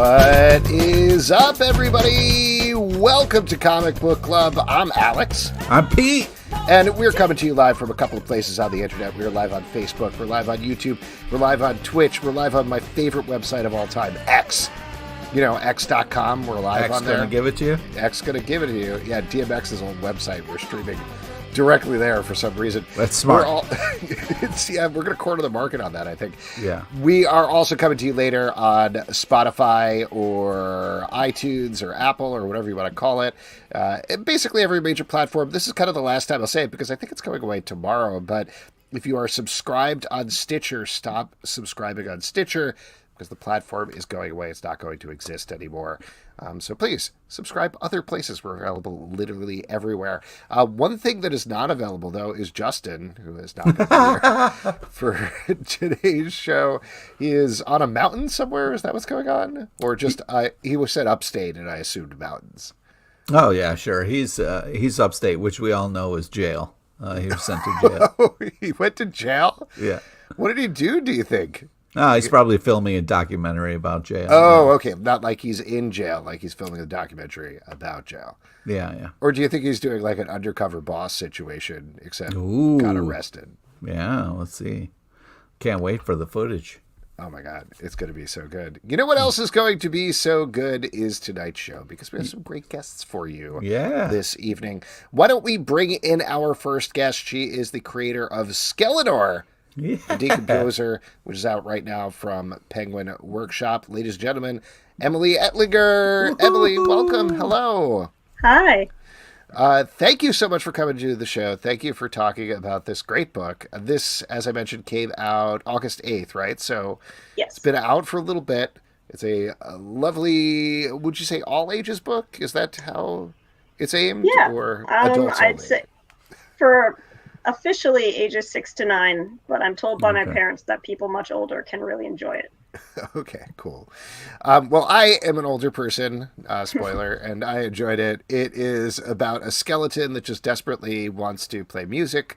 What is up, everybody? Welcome to Comic Book Club. I'm Alex. I'm Pete. And we're coming to you live from a couple of places on the internet. We're live on Facebook. We're live on YouTube. We're live on Twitch. We're live on my favorite website of all time, X. You know, X.com. We're live on there. X gonna give it to you? X gonna give it to you. Yeah, DMX's old website. We're streaming directly there for some reason. That's smart. We're going to corner the market on that, I think. Yeah. We are also coming to you later on Spotify or iTunes or Apple or whatever you want to call it. Basically every major platform. This is kind of the last time I'll say it because I think it's going away tomorrow. But if you are subscribed on Stitcher, stop subscribing on Stitcher because the platform is going away. It's not going to exist anymore. So please subscribe other places. We're available literally everywhere. One thing that is not available, though, is Justin, who is not going to be here for today's show. He is on a mountain somewhere. Is that what's going on? Or just, he was said upstate, and I assumed mountains. Oh, yeah, sure. He's upstate, which we all know is jail. He was sent to jail. Oh, he went to jail? Yeah. What did he do you think? He's probably filming a documentary about jail. Oh, okay. Not like he's in jail, like he's filming a documentary about jail. Yeah. Or do you think he's doing like an undercover boss situation, except got arrested? Yeah, let's see. Can't wait for the footage. Oh my God, it's going to be so good. You know what else is going to be so good is tonight's show, because we have some great guests for you this evening. Why don't we bring in our first guest? She is the creator of Skeleanor The Decomposer, which is out right now from Penguin Workshop. Ladies and gentlemen, Emily Ettlinger. Woo-hoo! Emily, welcome. Hello. Hi. Thank you so much for coming to the show. Thank you for talking about this great book. This, as I mentioned, came out August 8th, right? So yes. It's been out for a little bit. It's a lovely, would you say all ages book? Is that how it's aimed? Yeah. Or adults I'd only? say for officially ages 6 to 9, but I'm told by my parents that people much older can really enjoy it. Okay, cool. Well, I am an older person, spoiler, and I enjoyed it. It is about a skeleton that just desperately wants to play music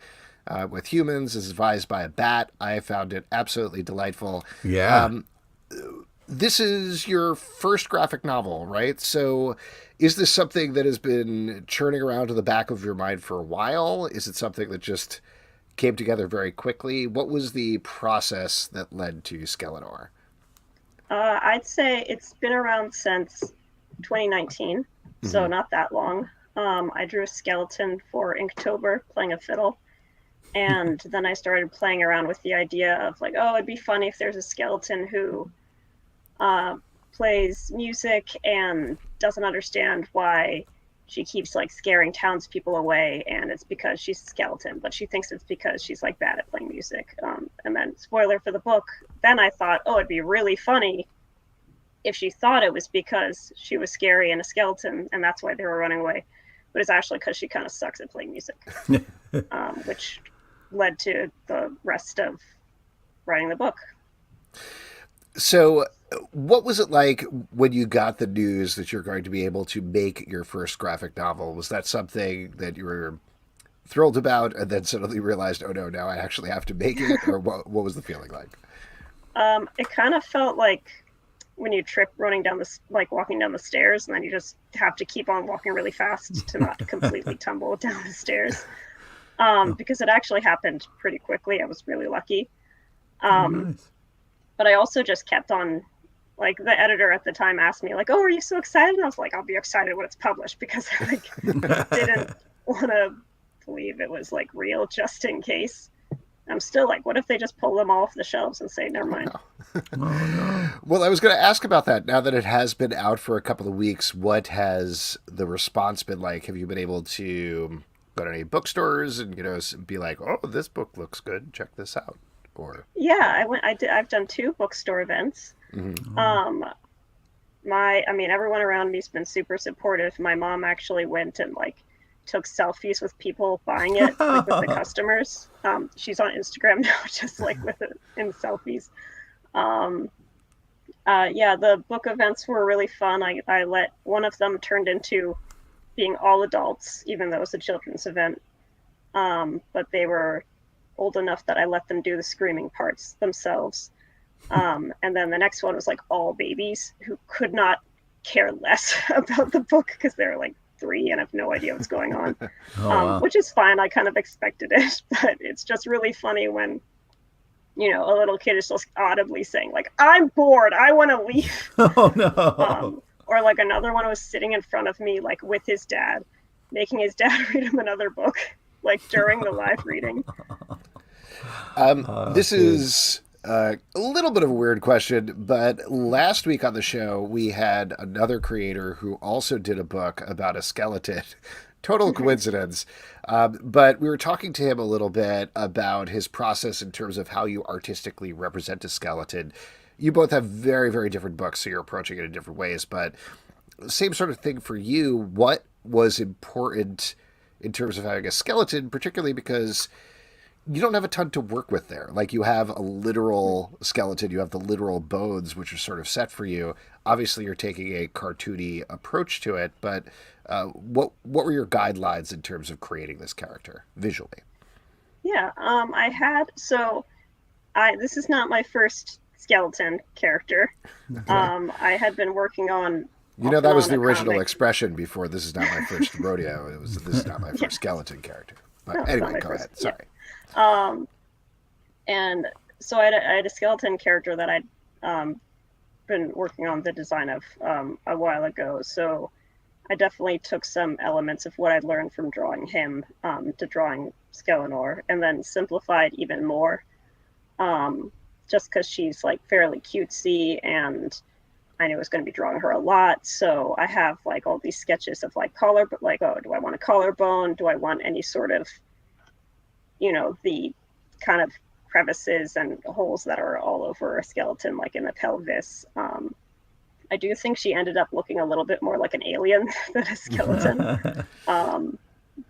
with humans, is advised by a bat. I found it absolutely delightful. Yeah. This is your first graphic novel, right? So is this something that has been churning around to the back of your mind for a while? Is it something that just came together very quickly? What was the process that led to Skeleanor? I'd say it's been around since 2019, so not that long. I drew a skeleton for Inktober playing a fiddle, and then I started playing around with the idea of like, oh, it'd be funny if there's a skeleton who plays music and doesn't understand why she keeps like scaring townspeople away, and it's because she's a skeleton, but she thinks it's because she's like bad at playing music. And then, spoiler for the book, then I thought, oh, it'd be really funny if she thought it was because she was scary and a skeleton, and that's why they were running away. But it's actually because she kind of sucks at playing music, which led to the rest of writing the book. So what was it like when you got the news that you're going to be able to make your first graphic novel? Was that something that you were thrilled about and then suddenly realized, oh no, now I actually have to make it? Or what was the feeling like? It kind of felt like when you trip walking down the stairs, and then you just have to keep on walking really fast to not completely tumble down the stairs. Because it actually happened pretty quickly. I was really lucky. Nice. But I also just kept on, like, the editor at the time asked me, like, oh, are you so excited? And I was like, I'll be excited when it's published, because I didn't want to believe it was, like, real just in case. I'm still like, what if they just pull them all off the shelves and say, never mind? Oh, no. Well, I was going to ask about that. Now that it has been out for a couple of weeks, what has the response been like? Have you been able to go to any bookstores and, be like, oh, this book looks good, check this out? Or yeah, I've done 2 bookstore events. Mm-hmm. Everyone around me's been super supportive. My mom actually went and like took selfies with people buying it, like with the customers. She's on Instagram now, just like with it in selfies. The book events were really fun. I let one of them turned into being all adults, even though it was a children's event. But they were old enough that I let them do the screaming parts themselves. And then the next one was like all babies who could not care less about the book because they're like 3 and have no idea what's going on. Oh, wow. Which is fine. I kind of expected it, but it's just really funny when, you know, a little kid is just audibly saying like, "I'm bored. I want to leave." Oh, no. Or like another one was sitting in front of me, like with his dad, making his dad read him another book, like during the live reading. This is a little bit of a weird question, but last week on the show, we had another creator who also did a book about a skeleton. Total coincidence. But we were talking to him a little bit about his process in terms of how you artistically represent a skeleton. You both have very, very different books, so you're approaching it in different ways, but same sort of thing for you. What was important in terms of having a skeleton, particularly because you don't have a ton to work with there. Like you have a literal skeleton, you have the literal bones, which are sort of set for you. Obviously, you're taking a cartoony approach to it, but what were your guidelines in terms of creating this character visually? Yeah, this is not my first skeleton character. I had been working on. You know, that was the original expression before "this is not my first rodeo." It was "this is not my first skeleton character." But No, anyway, go ahead. Sorry. Yeah. And so I had a skeleton character that I'd been working on the design of a while ago. So I definitely took some elements of what I'd learned from drawing him to drawing Skeleanor, and then simplified even more. Just because she's like fairly cutesy, and I knew I was going to be drawing her a lot. So I have like all these sketches of like collar, but like, oh, do I want a collarbone? Do I want any sort of, you know, the kind of crevices and holes that are all over a skeleton, like in the pelvis. I do think she ended up looking a little bit more like an alien than a skeleton.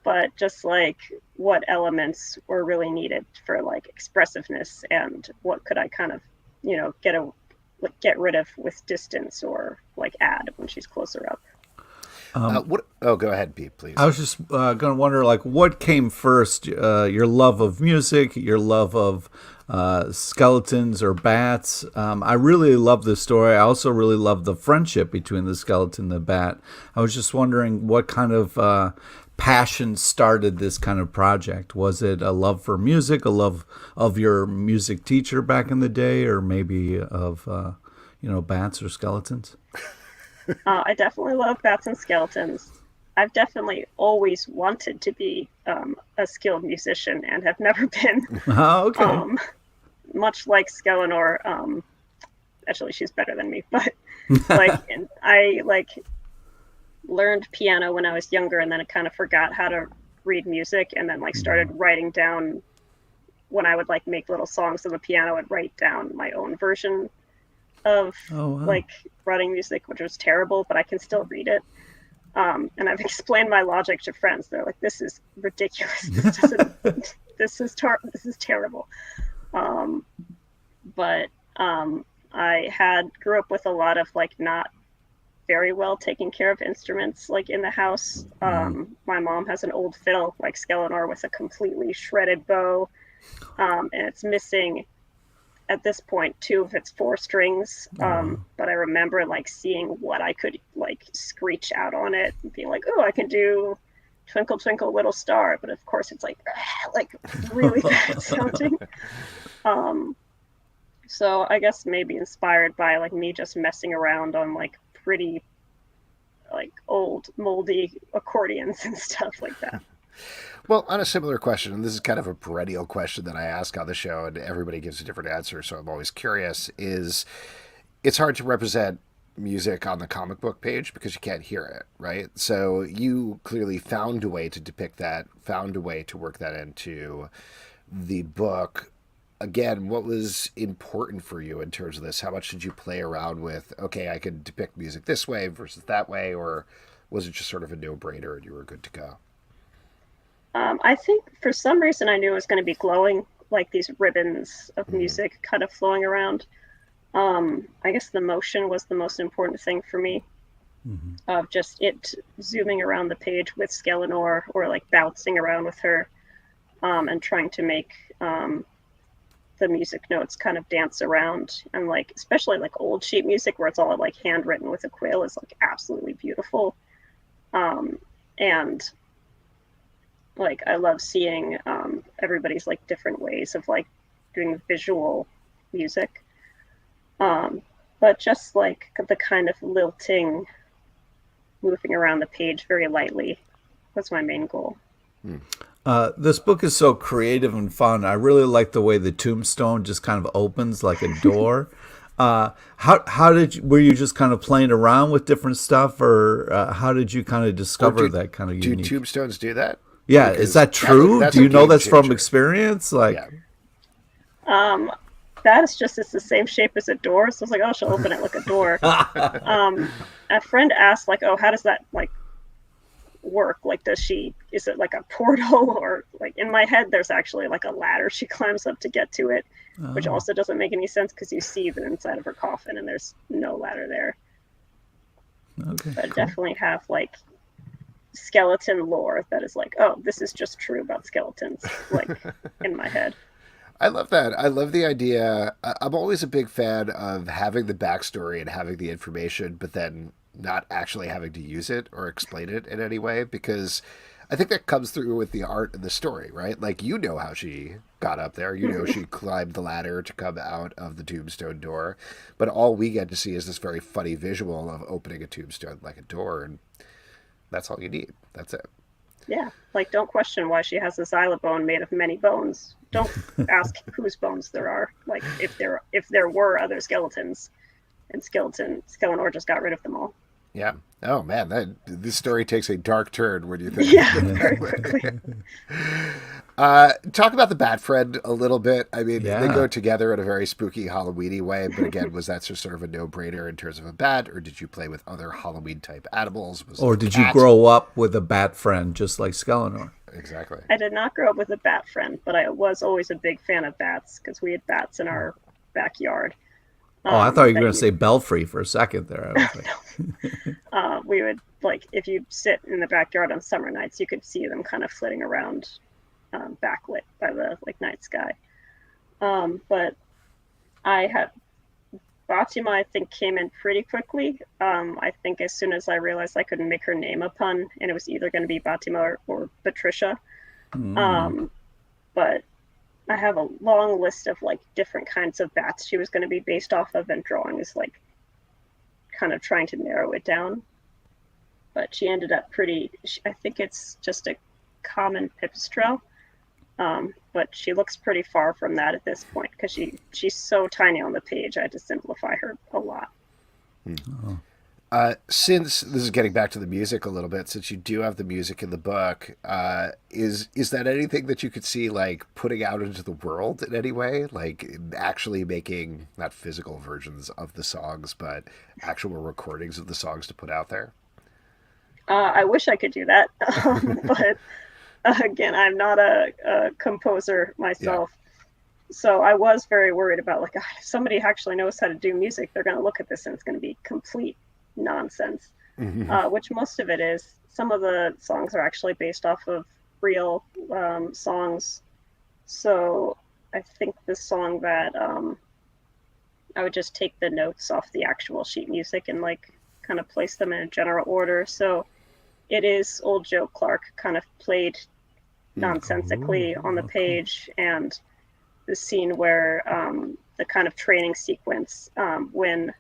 But just like what elements were really needed for like expressiveness, and what could I kind of, you know, get rid of with distance, or like add when she's closer up. Go ahead, Pete, please. I was just going to wonder, like, what came first? Your love of music, your love of skeletons or bats. I really love this story. I also really love the friendship between the skeleton and the bat. I was just wondering what kind of passion started this kind of project. Was it a love for music, a love of your music teacher back in the day, or maybe of, bats or skeletons? I definitely love bats and skeletons. I've definitely always wanted to be a skilled musician and have never been. Oh, okay. Much like Skeleanor, actually she's better than me, but like I learned piano when I was younger, and then I kind of forgot how to read music, and then like started writing down when I would like make little songs on the piano. I'd write down my own version of like writing music, which was terrible, but I can still read it. And I've explained my logic to friends. They're like, "This is ridiculous. This is terrible." But I grew up with a lot of like not very well taken care of instruments like in the house. My mom has an old fiddle like Skeleanor with a completely shredded bow, and it's missing at this point 2 of its 4 strings. But I remember like seeing what I could like screech out on it and being like, "Oh, I can do Twinkle Twinkle Little Star," but of course it's like really bad sounding. So I guess maybe inspired by like me just messing around on like pretty like old moldy accordions and stuff like that. Well, on a similar question, and this is kind of a perennial question that I ask on the show, and everybody gives a different answer, so I'm always curious, is it's hard to represent music on the comic book page because you can't hear it, right? So you clearly found a way to depict that, found a way to work that into the book. Again, what was important for you in terms of this? How much did you play around with, okay, I could depict music this way versus that way, or was it just sort of a no-brainer and you were good to go? I think for some reason I knew it was going to be glowing, like these ribbons of music kind of flowing around. I guess the motion was the most important thing for me, of just it zooming around the page with Skeleanor, or like bouncing around with her, and trying to make the music notes kind of dance around, and like especially like old sheet music where it's all like handwritten with a quill is like absolutely beautiful. And like I love seeing everybody's like different ways of like doing visual music. But just like the kind of lilting, moving around the page very lightly was my main goal. This book is so creative and fun. I really like the way the tombstone just kind of opens like a door. How did you, were you just kind of playing around with different stuff, or how did you kind of discover that kind of unique? Do tombstones do that? Yeah, because is that true? Do you know that's from experience? Like, yeah. That is just, it's the same shape as a door. So I was like, oh, she'll open it like a door. A friend asked, like, oh, how does that like work? Like, is it like a portal, or like in my head, there's actually like a ladder she climbs up to get to it, which also doesn't make any sense because you see the inside of her coffin and there's no ladder there. Okay, but cool. Definitely have like skeleton lore that is like, oh, this is just true about skeletons, like in my head. I love that. I love the idea. I'm always a big fan of having the backstory and having the information, but then not actually having to use it or explain it in any way, because I think that comes through with the art and the story, right? Like, you know how she got up there. You know she climbed the ladder to come out of the tombstone door. But all we get to see is this very funny visual of opening a tombstone like a door, and that's all you need. That's it. Yeah, like, don't question why she has a xylobone made of many bones. Don't ask whose bones there are. Like, if there were other skeletons, and Skeleanor just got rid of them all. Yeah. Oh man, this story takes a dark turn when you think. Yeah, very quickly. Talk about the Bat Friend a little bit. I mean, they go together in a very spooky Halloween-y way, but again, was that just sort of a no-brainer in terms of a bat, or did you play with other Halloween-type animals? Or did you grow up with a bat friend just like Skeleanor? Exactly. I did not grow up with a bat friend, but I was always a big fan of bats because we had bats in our backyard. Oh, I thought you were going to say Belfry for a second there. I was like... we would, like, if you sit in the backyard on summer nights, you could see them kind of flitting around, backlit by the like night sky. But I had Fatima, I think, came in pretty quickly. I think as soon as I realized I couldn't make her name a pun, and it was either going to be Fatima or Patricia. But I have a long list of like different kinds of bats she was going to be based off of, and drawings like kind of trying to narrow it down. But she ended up I think it's just a common pipistrelle. But she looks pretty far from that at this point because she's so tiny on the page. I had to simplify her a lot. Since this is getting back to the music a little bit, since you do have the music in the book, is that anything that you could see like putting out into the world in any way, like actually making not physical versions of the songs, but actual recordings of the songs to put out there? I wish I could do that, but again, I'm not a composer myself. Yeah. So I was very worried about like, if somebody actually knows how to do music, they're going to look at this and it's going to be complete nonsense, which most of it is. Some of the songs are actually based off of real songs. So I think the song that I would just take the notes off the actual sheet music and like kind of place them in a general order. So it is old Joe Clark kind of played nonsensically on the page, and the scene where the kind of training sequence when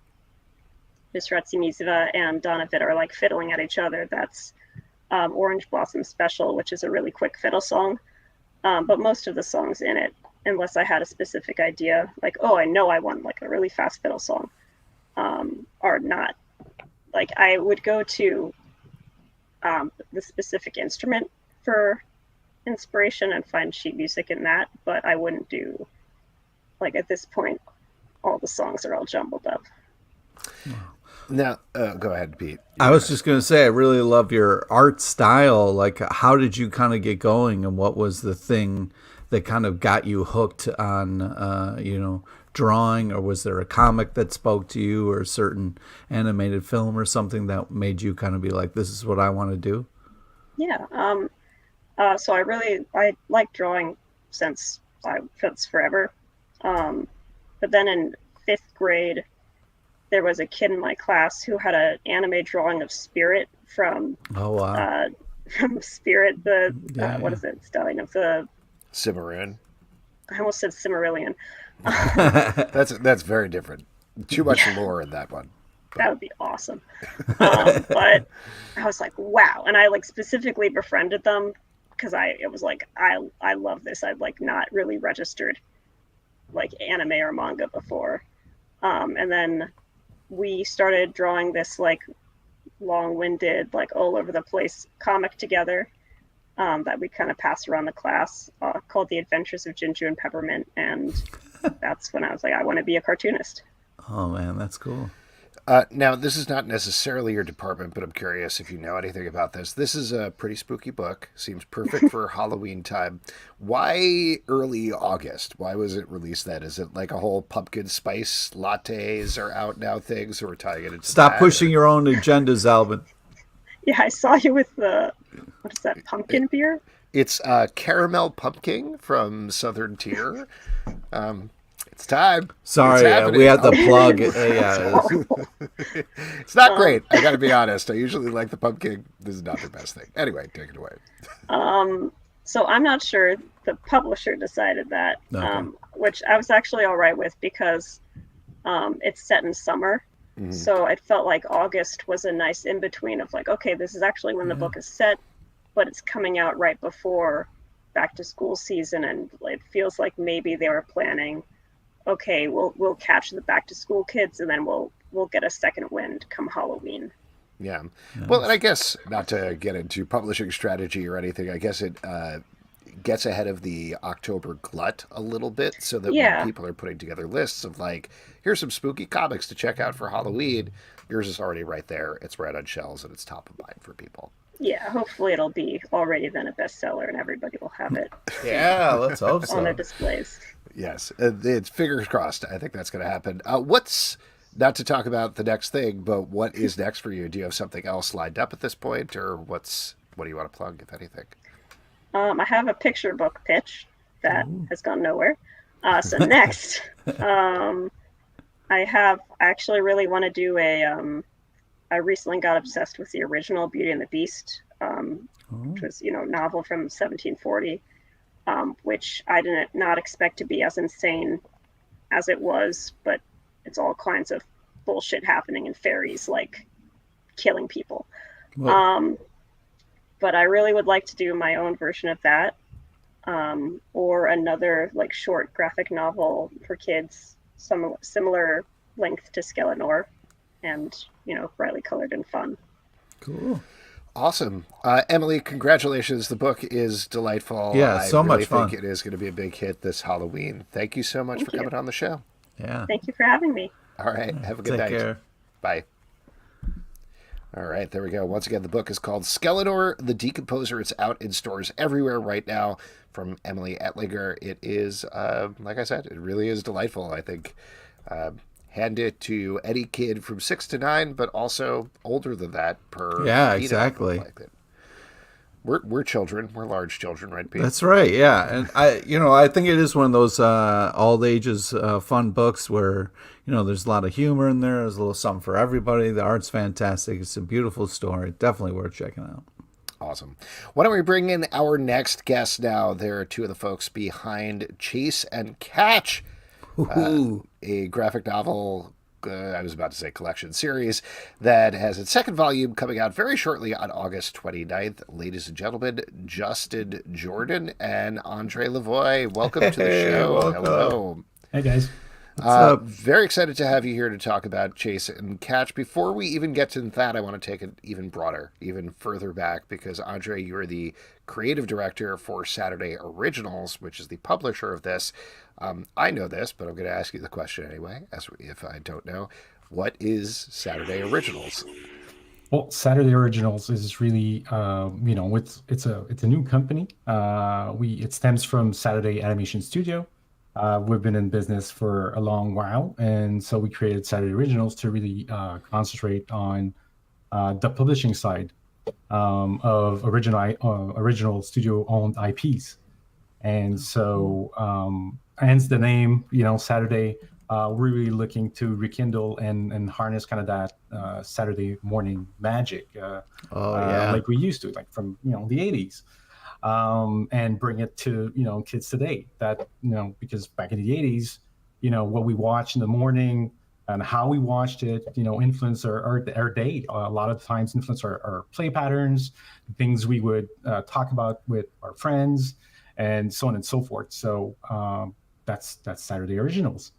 Miss Ratsimiziva and Donovan are like fiddling at each other. That's Orange Blossom Special, which is a really quick fiddle song. But most of the songs in it, unless I had a specific idea, like, oh, I know I want like a really fast fiddle song, are not. Like, I would go to the specific instrument for inspiration and find sheet music in that, but I wouldn't do, like, at this point, all the songs are all jumbled up. Now, go ahead, Pete. I was just going to say, I really love your art style. Like, how did you kind of get going, and what was the thing that kind of got you hooked on, drawing, or was there a comic that spoke to you, or a certain animated film or something that made you kind of be like, this is what I want to do? Yeah. So I like drawing since forever. But then in 5th grade, there was a kid in my class who had an anime drawing of Spirit from Oh wow. Spirit, the what Yeah. is it? Spelling of the Cimarron. I almost said Cimmerillion. That's very different. Too much lore in that one. That would be awesome. But I was like, wow, and I like specifically befriended them because it was like I love this. I'd like not really registered like anime or manga before, and then we started drawing this like long-winded, like all over the place comic together, that we kind of passed around the class, called The Adventures of Jinju and Peppermint, and that's when I was like, I want to be a cartoonist. Oh man, that's cool. Now, this is not necessarily your department, but I'm curious if you know anything about this. This is a pretty spooky book. Seems perfect for Halloween time. Why early August? Why was it released then? Is it like a whole pumpkin spice lattes are out now thing, so we're tying it into Stop that, pushing your own agendas, Alvin. Yeah, I saw you with the, what is that, pumpkin beer? It's caramel pumpkin from Southern Tier. It's time. Sorry, It's we had to happening. plug. It's not great. I got to be honest. I usually like the pumpkin. This is not the best thing. Anyway, take it away. So I'm not sure. The publisher decided that, Okay. which I was actually all right with because it's set in summer. Mhm. So it felt like August was a nice in between of like, okay, this is actually when the book is set, but it's coming out right before back to school season, and it feels like maybe they were planning, okay, we'll catch the back to school kids, and then we'll get a second wind come Halloween. Yeah. Well, and I guess not to get into publishing strategy or anything, I guess it gets ahead of the October glut a little bit so that Yeah. when people are putting together lists of like, here's some spooky comics to check out for Halloween, yours is already right there. It's right on shelves and it's top of mind for people. Yeah, hopefully it'll be already then a bestseller and everybody will have it Yeah, let's hope on their so. displays. Yes, it's fingers crossed. I think that's going to happen. What's not to talk about the next thing, but what is next for you? Do you have something else lined up at this point, or what do you want to plug, if anything? I have a picture book pitch that has gone nowhere. So next, I actually really want to do I recently got obsessed with the original Beauty and the Beast, which was, novel from 1740, which I did not expect to be as insane as it was, but it's all kinds of bullshit happening and fairies like killing people. Well, But I really would like to do my own version of that, or another like short graphic novel for kids, some similar length to Skeleanor, and brightly colored and fun. cool. Awesome. Emily, congratulations. The book is delightful. Yeah, so I really much fun. think it is going to be a big hit this Halloween. Thank you so much Thank for you. coming on the show. Yeah. Thank you for having me. All right. Have a good Take night. care. Bye. All right, there we go. Once again, the book is called Skeleanor The Decomposer. It's out in stores everywhere right now from Emily Ettlinger. It is, like I said, it really is delightful. I think hand it to any kid from 6 to 9, but also older than that per Yeah, read it. exactly. Like that. We're children. We're large children, right, Pete? That's right. Yeah, and I think it is one of those all ages fun books where there's a lot of humor in there. There's a little something for everybody. The art's fantastic. It's a beautiful story. Definitely worth checking out. Awesome. Why don't we bring in our next guest now? There are two of the folks behind Chase and Catch, a graphic novel, I was about to say collection series, that has its second volume coming out very shortly on August 29th. Ladies and gentlemen, Justin Jordan and André Lavoie, welcome to the show. welcome. Hello. Hey guys. up? Very excited to have you here to talk about Chase and Catch. Before we even get to that, I want to take it even broader, even further back, because Andre, you're the creative director for Saturday Originals, which is the publisher of this. I know this, but I'm going to ask you the question anyway, as if I don't know. What is Saturday Originals? Well, Saturday Originals is really, it's a new company. It stems from Saturday Animation Studio. We've been in business for a long while, and so we created Saturday Originals to really concentrate on the publishing side of original studio-owned IPs. And so hence the name, Saturday. We're really looking to rekindle and harness kind of that Saturday morning magic, Oh yeah. like we used to, like from the '80s, and bring it to kids today. That because back in the '80s, what we watched in the morning and how we watched it, influence our day. A lot of times, influence our play patterns, things we would talk about with our friends, and so on and so forth. So that's Saturday Originals.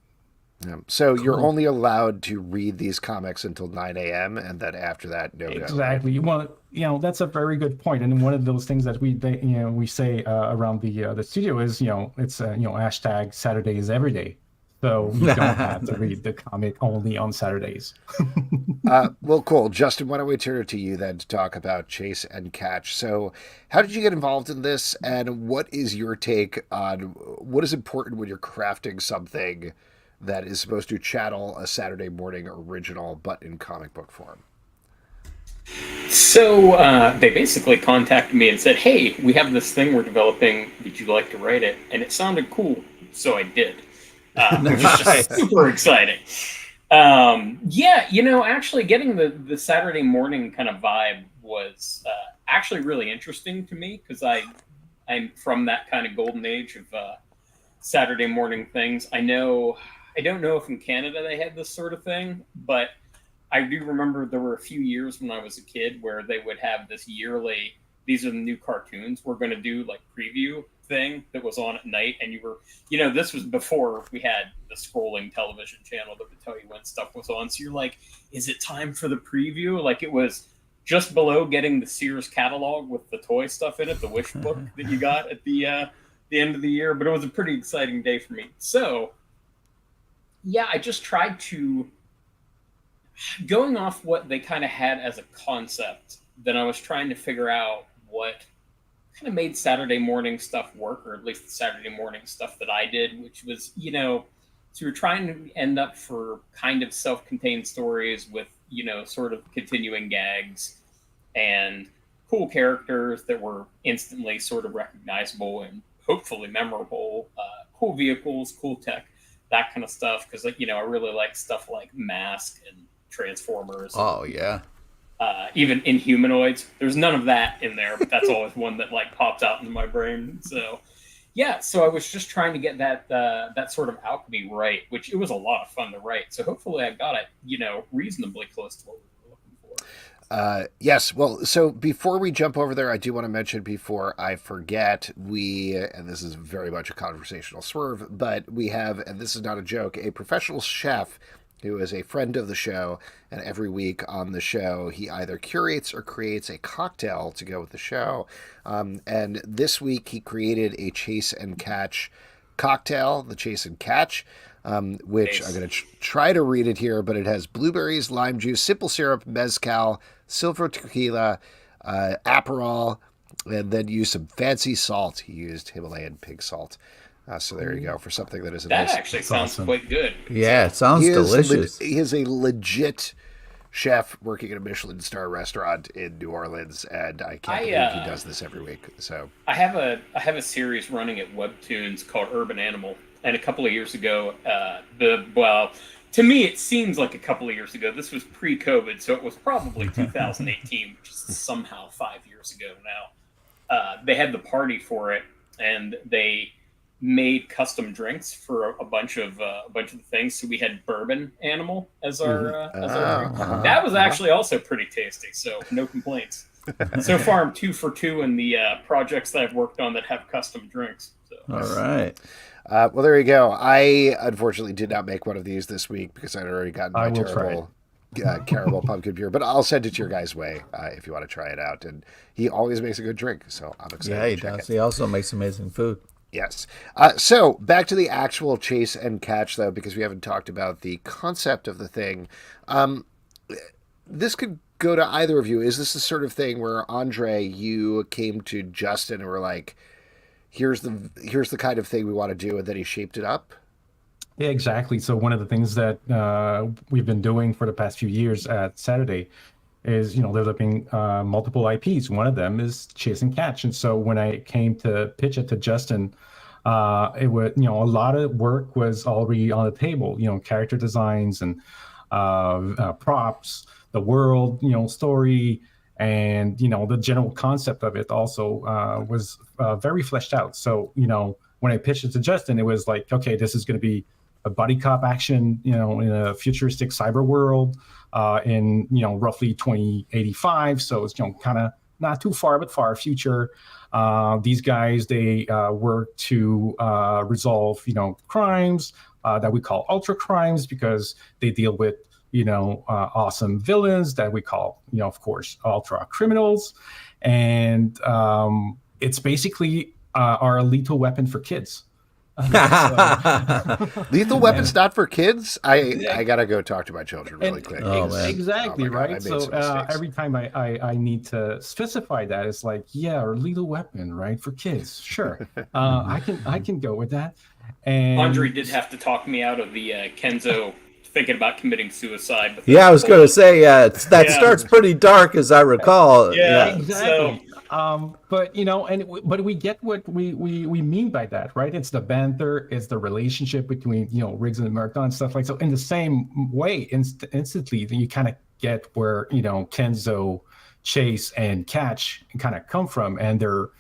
Yeah. So you're Cool. only allowed to read these comics until 9 a.m. and then after that, no go, right? Exactly. Well, that's a very good point. And one of those things that we say around the studio is, it's hashtag Saturday is every day. So you don't have to read the comic only on Saturdays. Well, cool. Justin, why don't we turn it to you then to talk about Chase and Catch? So, how did you get involved in this, and what is your take on what is important when you're crafting something that is supposed to channel a Saturday morning original but in comic book form? So they basically contacted me and said, "Hey, we have this thing we're developing. Would you like to write it?" And it sounded cool, so I did, which is just super exciting. Yeah, actually getting the Saturday morning kind of vibe was actually really interesting to me because I'm from that kind of golden age of Saturday morning things. I don't know if in Canada they had this sort of thing, but I do remember there were a few years when I was a kid where they would have this yearly, these are the new cartoons we're going to do, like preview thing that was on at night. And this was before we had the scrolling television channel that would tell you when stuff was on. So you're like, is it time for the preview? Like it was just below getting the Sears catalog with the toy stuff in it, the wish book that you got at the end of the year. But it was a pretty exciting day for me. So yeah, I just tried to, going off what they kind of had as a concept, then I was trying to figure out what kind of made Saturday morning stuff work, or at least the Saturday morning stuff that I did, which was, so you're trying to end up for kind of self-contained stories with, sort of continuing gags and cool characters that were instantly sort of recognizable and hopefully memorable, cool vehicles, cool tech, that kind of stuff. Because, I really like stuff like Mask and Transformers. Oh yeah. Even Inhumanoids. There's none of that in there, but that's always one that pops out into my brain. So yeah, so I was just trying to get that sort of alchemy right, which it was a lot of fun to write. So hopefully I got it, reasonably close to what we were looking for. Yes. Well, so before we jump over there, I do want to mention before I forget, and this is very much a conversational swerve, but we have, and this is not a joke, a professional chef who is a friend of the show, and every week on the show, he either curates or creates a cocktail to go with the show. And this week, he created a Chase and Catch cocktail, the Chase and Catch, which Nice. I'm going to try to read it here, but it has blueberries, lime juice, simple syrup, mezcal, silver tequila, Aperol, and then use some fancy salt. He used Himalayan pig salt. So there you go, for something that is a That nice. actually sounds awesome. quite good. Yeah, it sounds delicious. He is a legit chef working at a Michelin star restaurant in New Orleans, and I can't believe he does this every week. So I have a series running at Webtoons called Urban Animal, and a couple of years ago, to me it seems like a couple of years ago. This was pre-COVID, so it was probably 2018, which is somehow 5 years ago now. They had the party for it, and they made custom drinks for a bunch of the things. So we had Bourbon Animal as our drink. That was actually also pretty tasty. So no complaints. So far, I'm 2 for 2 in the projects that I've worked on that have custom drinks. So. All right. well, there you go. I unfortunately did not make one of these this week because I'd already gotten my I will try terrible caramel pumpkin beer, but I'll send it to your guys' way if you want to try it out. And he always makes a good drink, so I'm excited Yeah, he to check does. it. He also makes amazing food. Yes. So back to the actual Chase and Catch, though, because we haven't talked about the concept of the thing. This could go to either of you. Is this the sort of thing where, Andre, you came to Justin and were like, here's the kind of thing we want to do, and then he shaped it up? Yeah, exactly. So one of the things that we've been doing for the past few years at Saturday is, developing multiple IPs. One of them is Chase and Catch. And so when I came to pitch it to Justin, it was, a lot of work was already on the table, character designs and props, the world, story, and, the general concept of it also was very fleshed out. So, when I pitched it to Justin, it was like, okay, this is going to be a buddy cop action, in a futuristic cyber world in, roughly 2085. So it's, kind of not too far, but far future. These guys, they work to resolve, crimes that we call ultra crimes, because they deal with, awesome villains that we call, of course, ultra criminals. And it's basically our lethal weapon for kids. Lethal Weapon's not for kids. I gotta go talk to my children really quick. Exactly, right. God, so every time I need to specify that, it's like, yeah, or Lethal Weapon, right, for kids. Sure, I can go with that. And André did have to talk me out of the Kenzo thinking about committing suicide. Yeah, I was going to say that starts pretty dark, as I recall. Yeah, exactly. But but we get what we mean by that, right? It's the banter, it's the relationship between Riggs and Murtaugh and stuff like so. In the same way, instantly, you kind of get where Kenzo, Chase, and Catch kind of come from, and their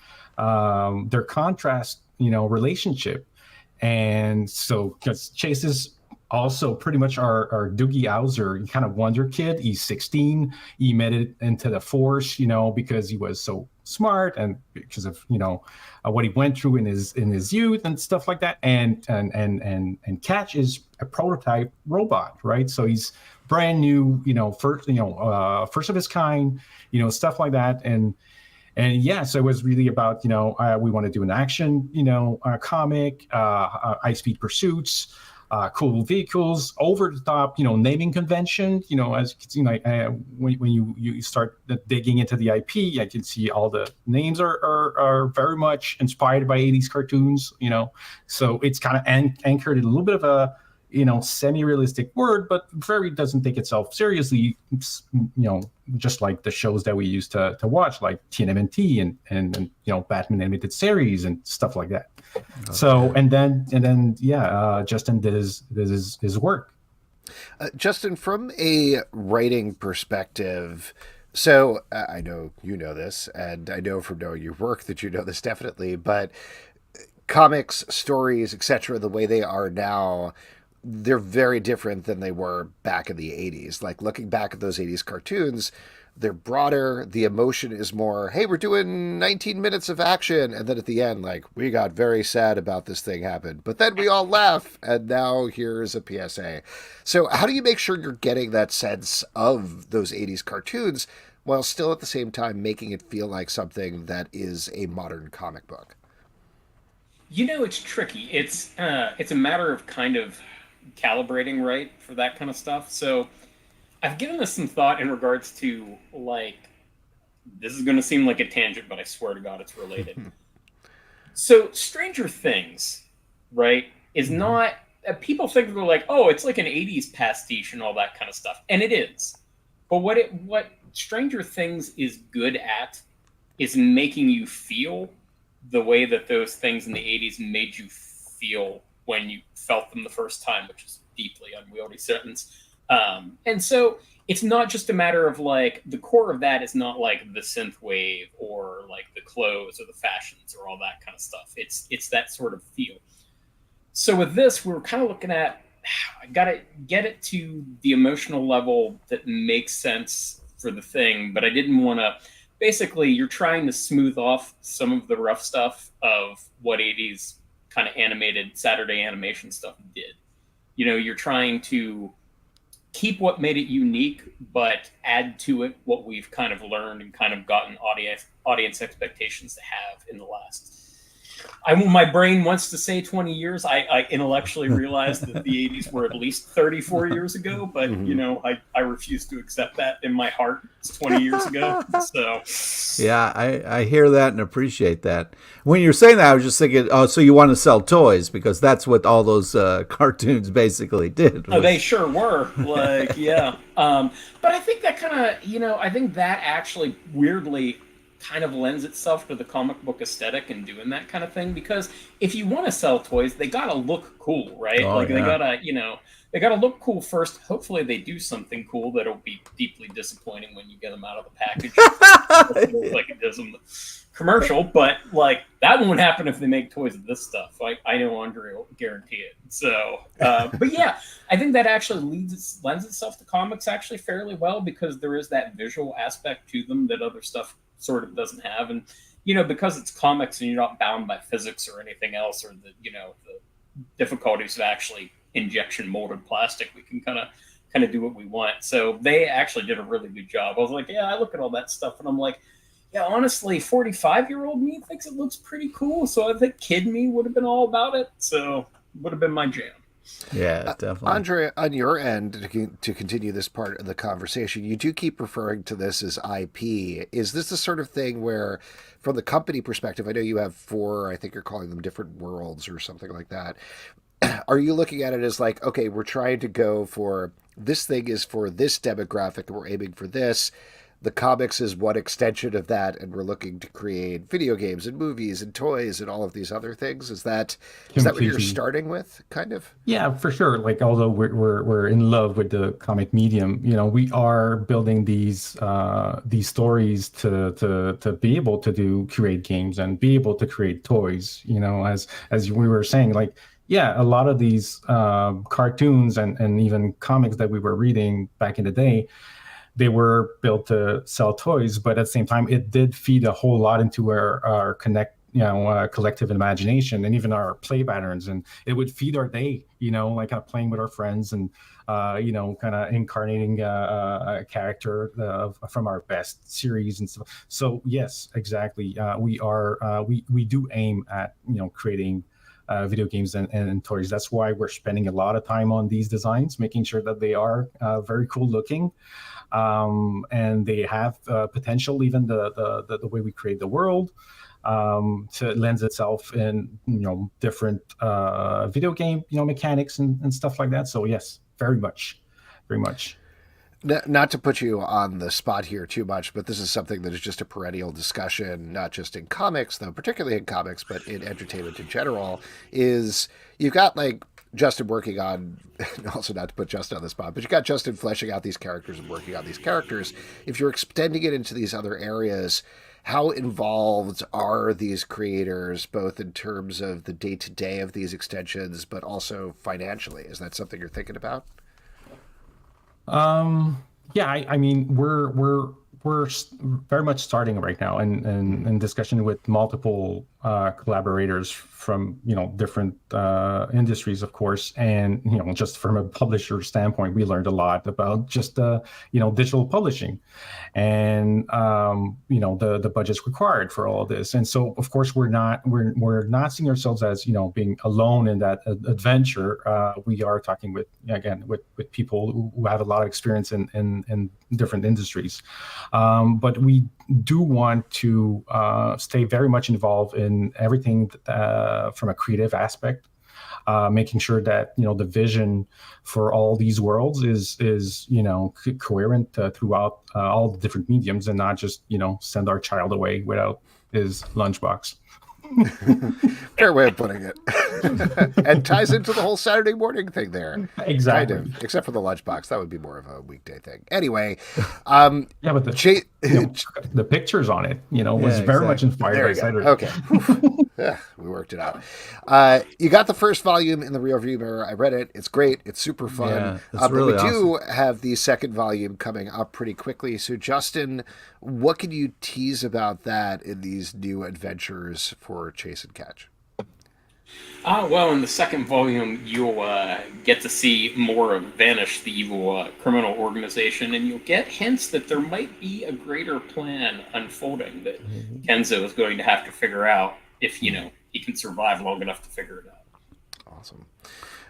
contrast, relationship. And so, because Chase is also pretty much our Doogie Howser kind of wonder kid. He's 16. He made it into the force, because he was so smart and because of what he went through in his youth and stuff like that. And Catch is a prototype robot, right? So he's brand new, first of his kind, stuff like that. And yeah, so it was really about, we want to do an action, comic, high-speed pursuits, cool vehicles, over the top, naming convention, as you can see, like when you start digging into the IP, I can see all the names are very much inspired by 80s cartoons, so it's kind of anchored in a little bit of a, semi-realistic word, but very doesn't take itself seriously, just like the shows that we used to watch, like TNMNT and Batman animated series and stuff like that. Okay. So and then Justin did his work. Justin, from a writing perspective, so I know you know this, and I know from knowing your work that you know this definitely, but comics, stories, etc., the way they are now, they're very different than they were back in the 80s. Like, looking back at those 80s cartoons, they're broader. The emotion is more, hey, we're doing 19 minutes of action. And then at the end, like, we got very sad about this thing happened. But then we all laugh. And now here's a PSA. So how do you make sure you're getting that sense of those 80s cartoons while still at the same time making it feel like something that is a modern comic book? It's tricky. It's a matter of kind of calibrating right for that kind of stuff. So I've given this some thought in regards to, like, this is going to seem like a tangent, but I swear to God it's related. So Stranger Things, right, is not, people think they're like, oh, it's like an 80s pastiche and all that kind of stuff. And it is. But what Stranger Things is good at is making you feel the way that those things in the 80s made you feel when you felt them the first time, which is a deeply unwieldy sentence. And so it's not just a matter of, like, the core of that is not like the synth wave or like the clothes or the fashions or all that kind of stuff. It's that sort of feel. So with this, we were kind of looking at, I got to get it to the emotional level that makes sense for the thing, but I didn't want to, basically you're trying to smooth off some of the rough stuff of what 80s kind of animated Saturday animation stuff did. You're trying to keep what made it unique, but add to it what we've kind of learned and kind of gotten audience expectations to have in the last. My brain wants to say 20 years. I intellectually realized that the 80s were at least 34 years ago, but I refuse to accept that in my heart. It's 20 years ago. So yeah, I hear that and appreciate that. When you're saying that, I was just thinking, oh, so you want to sell toys, because that's what all those cartoons basically did. Oh, they sure were. Like, yeah. But I think that kind of, I think that actually weirdly kind of lends itself to the comic book aesthetic and doing that kind of thing, because if you want to sell toys, they gotta look cool, right? Oh, like yeah. they gotta, they gotta look cool first. Hopefully they do something cool that'll be deeply disappointing when you get them out of the package. Like it does in the commercial, but like that won't happen if they make toys of this stuff. I know Andre will guarantee it. So, but yeah, I think that actually lends itself to comics actually fairly well, because there is that visual aspect to them that other stuff sort of doesn't have. And, because it's comics and you're not bound by physics or anything else, or the difficulties of actually injection molded plastic, we can kind of do what we want. So they actually did a really good job. I was like, yeah, I look at all that stuff and I'm like, yeah, honestly, 45-year-old me thinks it looks pretty cool. So I think kid me would have been all about it. So would have been my jam. Yeah, definitely. Andre, on your end, to continue this part of the conversation, you do keep referring to this as IP. Is this the sort of thing where, from the company perspective, I know you have 4, I think you're calling them different worlds or something like that. Are you looking at it as like, okay, we're trying to go for, this thing is for this demographic and we're aiming for this. The comics is one extension of that, and we're looking to create video games and movies and toys and all of these other things. Is that what you're starting with, kind of? Yeah, for sure. Like, although we're in love with the comic medium, we are building these stories to be able to create games and be able to create toys. As we were saying, like, yeah, a lot of these cartoons and even comics that we were reading back in the day, they were built to sell toys, but at the same time, it did feed a whole lot into our collective imagination and even our play patterns, and it would feed our day. Like kind of playing with our friends and kind of incarnating a character from our best series and stuff. So yes, exactly. We do aim at creating video games and toys. That's why we're spending a lot of time on these designs, making sure that they are very cool looking. And they have potential, even the way we create the world, to lends itself in different video game mechanics and stuff like that. So yes, very much. Not to put you on the spot here too much, but this is something that is just a perennial discussion, not just in comics, though, particularly in comics, but in entertainment in general, is you've got like Justin working on, also not to put Justin on the spot, but you got Justin fleshing out these characters and working on these characters. If you're extending it into these other areas, how involved are these creators, both in terms of the day-to-day of these extensions, but also financially? Is that something you're thinking about? Yeah, I mean, we're very much starting right now in discussion with multiple collaborators from different industries, of course, and just from a publisher standpoint, we learned a lot about just digital publishing and the budgets required for all of this. And so, of course, we're not seeing ourselves as being alone in that adventure. We are talking with people who have a lot of experience in different industries, but we do want to stay very much involved in everything from a creative aspect, making sure that the vision for all these worlds is coherent throughout all the different mediums, and not just send our child away without his lunchbox. Fair way of putting it. And ties into the whole Saturday morning thing there. Exactly. Kind of, except for the lunchbox. That would be more of a weekday thing. Anyway. Yeah, but the pictures on it, was very much inspired by Saturday. Okay. Yeah, we worked it out. You got the first volume in the rearview mirror. I read it. It's great. It's super fun. Yeah, it's really but we do awesome. have the second volume coming up pretty quickly. So, Justin, what can you tease about that in these new adventures for Chase and Catch? Well, in the second volume, you'll get to see more of Vanish, the evil criminal organization, and you'll get hints that there might be a greater plan unfolding that Kenzo is going to have to figure out if, he can survive long enough to figure it out. Awesome.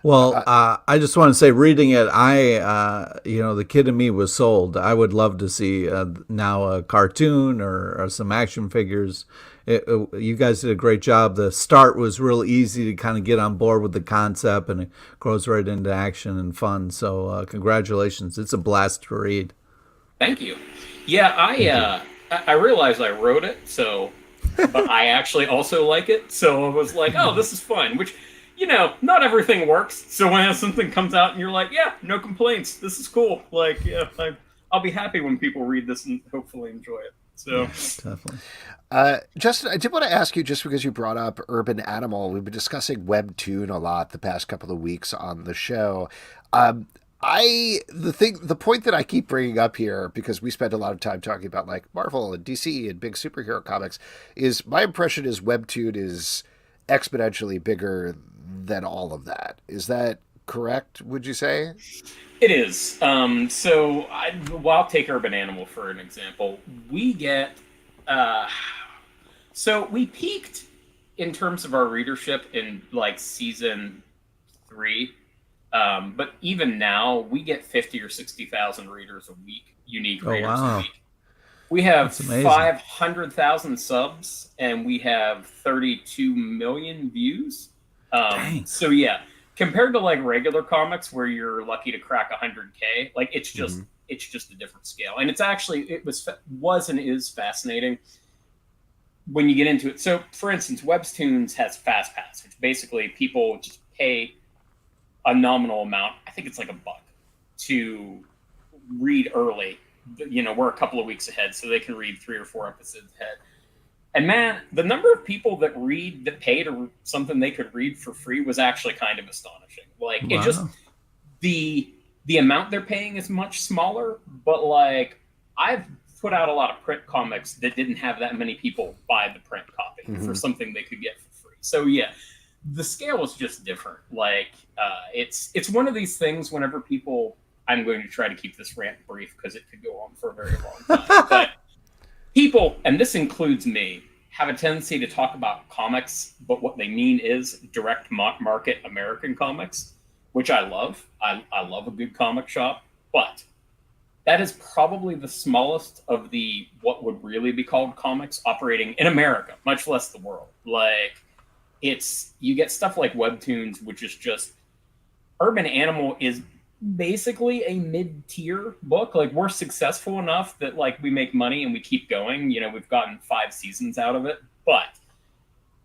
Well, I just want to say, reading it, the kid in me was sold. I would love to see now a cartoon or some action figures. You guys did a great job. The start was real easy to kind of get on board with the concept, and it grows right into action and fun. So congratulations. It's a blast to read. Thank you. Yeah, I realized I wrote it, so, but I actually also like it, so I was like, oh, this is fun, which, not everything works, so when something comes out and you're like, yeah, no complaints, this is cool, like, yeah, I'll be happy when people read this and hopefully enjoy it, so. Yeah, definitely. Justin, I did want to ask you, just because you brought up Urban Animal, we've been discussing Webtoon a lot the past couple of weeks on the show. The point that I keep bringing up here, because we spend a lot of time talking about like Marvel and DC and big superhero comics, is my impression is Webtoon is exponentially bigger than all of that. Is that correct, would you say? It is. I'll take Urban Animal for an example. We get, so we peaked in terms of our readership in like season 3. But even now, we get 50 or 60,000 readers a week, unique readers a week. We have 500,000 subs, and we have 32 million views. So yeah, compared to like regular comics where you're lucky to crack 100K, like it's just a different scale. And it was and is fascinating when you get into it. So for instance, Webtoons has Fast Pass, which basically people just pay a nominal amount. I think it's like $1 to read early. We're a couple of weeks ahead, so they can read 3 or 4 episodes ahead. And man, the number of people that paid something they could read for free was actually kind of astonishing. Like it just the amount they're paying is much smaller, but like I've put out a lot of print comics that didn't have that many people buy the print copy for something they could get for free. So yeah, the scale is just different. Like it's one of these things whenever people, I'm going to try to keep this rant brief because it could go on for a very long time, but people, and this includes me, have a tendency to talk about comics, but what they mean is direct market American comics, which I love. I love a good comic shop, but that is probably the smallest of the what would really be called comics operating in America, much less the world. Like you get stuff like Webtoons, which is just Urban Animal is basically a mid-tier book. Like we're successful enough that like we make money and we keep going. We've gotten 5 seasons out of it, but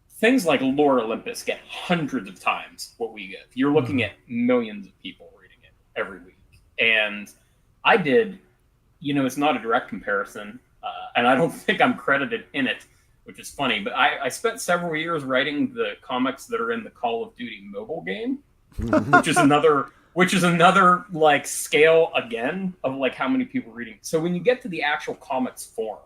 things like Lore Olympus get hundreds of times what we get. You're looking at millions of people reading it every week. And I did, it's not a direct comparison, and I don't think I'm credited in it, which is funny, but I spent several years writing the comics that are in the Call of Duty mobile game, which is another like scale again of like how many people are reading. So when you get to the actual comics form,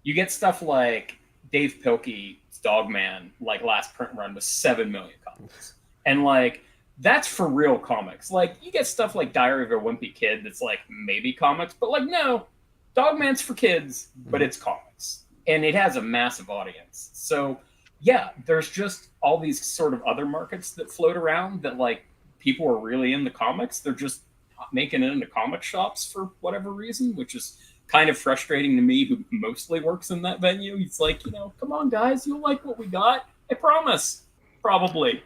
you get stuff like Dave Pilkey's Dogman, like last print run was 7 million copies. And like that's for real comics. Like you get stuff like Diary of a Wimpy Kid that's like maybe comics, but like no, Dogman's for kids, but it's comics. And it has a massive audience. So yeah, there's just all these sort of other markets that float around that like people are really into comics. They're just not making it into comic shops for whatever reason, which is kind of frustrating to me, who mostly works in that venue. It's like, come on, guys, you'll like what we got. I promise. Probably.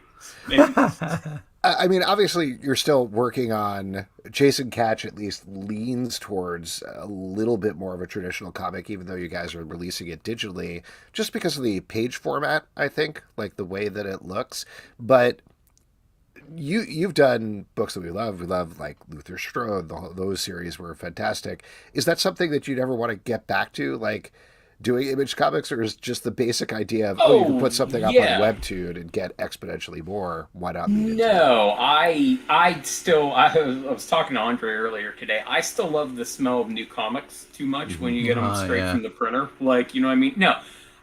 Maybe. I mean, obviously, you're still working on Jason Catch. At least leans towards a little bit more of a traditional comic, even though you guys are releasing it digitally, just because of the page format. I think, like the way that it looks. But you've done books that we love. We love like Luther Strode. Those series were fantastic. Is that something that you'd ever want to get back to, like doing Image Comics, or is just the basic idea of you can put something up on Webtoon and get exponentially more? Why not? No, I was talking to Andre earlier today. I still love the smell of new comics too much when you get them straight from the printer. Like, you know what I mean? No,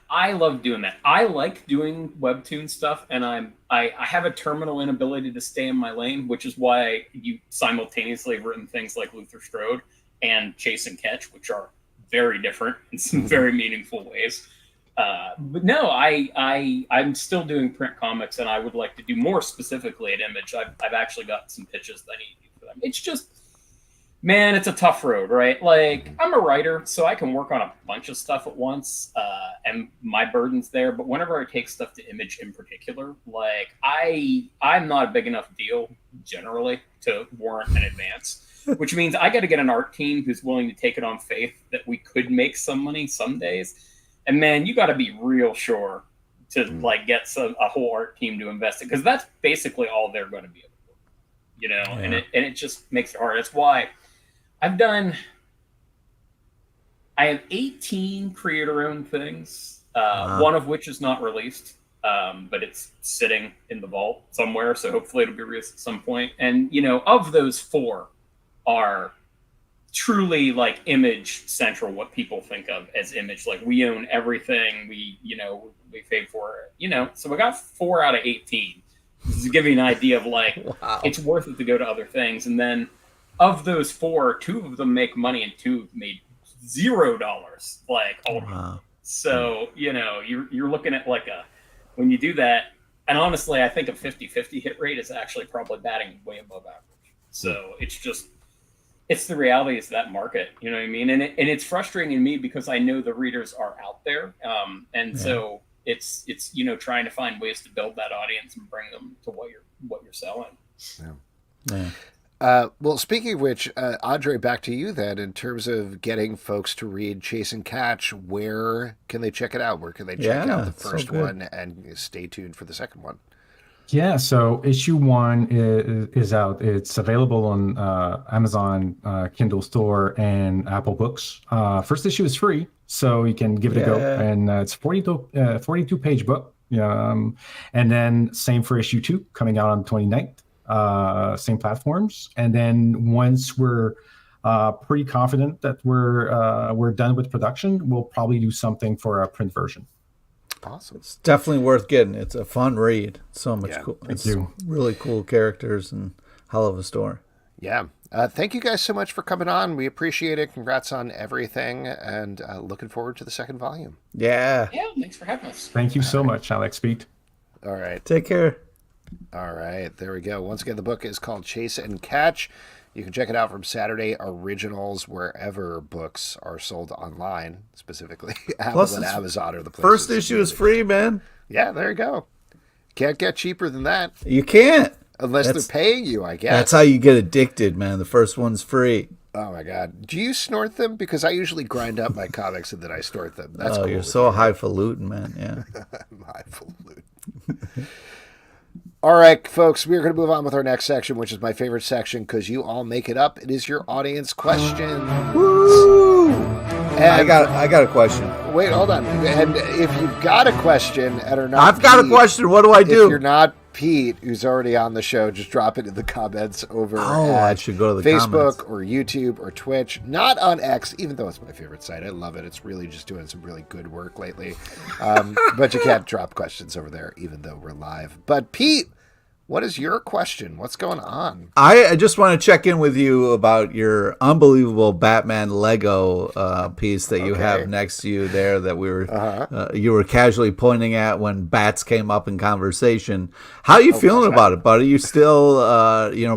I love doing that. I like doing Webtoon stuff, and I have a terminal inability to stay in my lane, which is why you simultaneously have written things like Luther Strode and Chase and Catch, which are very different in some very meaningful ways. But no, I'm still doing print comics, and I would like to do more specifically at Image. I've actually got some pitches that I need to do for them. It's just Man, it's a tough road, right? Like, I'm a writer, so I can work on a bunch of stuff at once, and my burden's there. But whenever I take stuff to Image in particular, like I'm not a big enough deal generally to warrant an advance, which means I got to get an art team who's willing to take it on faith that we could make some money some days. And man, you got to be real sure to like get a whole art team to invest it, because that's basically all they're going to be able to do, you know. Yeah. And it just makes it hard. That's why. I have 18 creator-owned things, one of which is not released, but it's sitting in the vault somewhere, so hopefully it'll be released at some point. And, you know, of those 4 are truly, like, Image Central, what people think of as Image. Like, we own everything, we paid for it, you know. So we got 4 out of 18. This is to give you an idea of, like, Wow. It's worth it to go to other things. And then of those 4, 2 of them make money and 2 have made $0, like, Wow. So, you know, you're looking at like when you do that, and honestly, I think a 50-50 hit rate is actually probably batting way above average. So it's the reality of that market, you know what I mean? And it's frustrating to me because I know the readers are out there. So it's, you know, trying to find ways to build that audience and bring them to what you're selling. Yeah. Well, speaking of which, Andre, back to you then. In terms of getting folks to read Chase and Catch, where can they check it out? Where can they check out the first one and stay tuned for the second one? Yeah, so issue 1 is out. It's available on Amazon Kindle Store and Apple Books. First issue is free, so you can give it a go. And it's 42-page book. And then same for issue 2, coming out on the 29th. Same platforms. And then once we're pretty confident that we're done with production, we'll probably do something for a print version. Awesome. It's definitely worth getting. It's a fun read. So much cool. Thank you. Really cool characters and hell of a story. Yeah. Thank you guys so much for coming on. We appreciate it. Congrats on everything, and looking forward to the second volume. Yeah. Yeah, thanks for having us. Thank you so much, Alex Pete. All right. Take care. All right, there we go. Once again, the book is called Chase and Catch. You can check it out from Saturday Originals wherever books are sold online, specifically Apple and Amazon are the places. First issue is free, man. Yeah, there you go. Can't get cheaper than that. You can't. Unless they're paying you, I guess. That's how you get addicted, man. The first one's free. Oh, my God. Do you snort them? Because I usually grind up my comics and then I snort them. That's cool. You're so highfalutin, man. Yeah. I'm highfalutin. All right, folks, we're going to move on with our next section, which is my favorite section because you all make it up. It is your audience question. Woo! I got a question. Wait, hold on. And if you've got a question and are not I've got a question. What do I do? If you're not Pete, who's already on the show, just drop it in the comments over I should go to the Facebook comments. or YouTube or Twitch. Not on X, even though it's my favorite site. I love it. It's really just doing some really good work lately. But you can't drop questions over there, even though we're live. But Pete, what is your question? What's going on? I just want to check in with you about your unbelievable Batman Lego piece that you have next to you there that we were you were casually pointing at when bats came up in conversation. How are you feeling about it, buddy? Are you still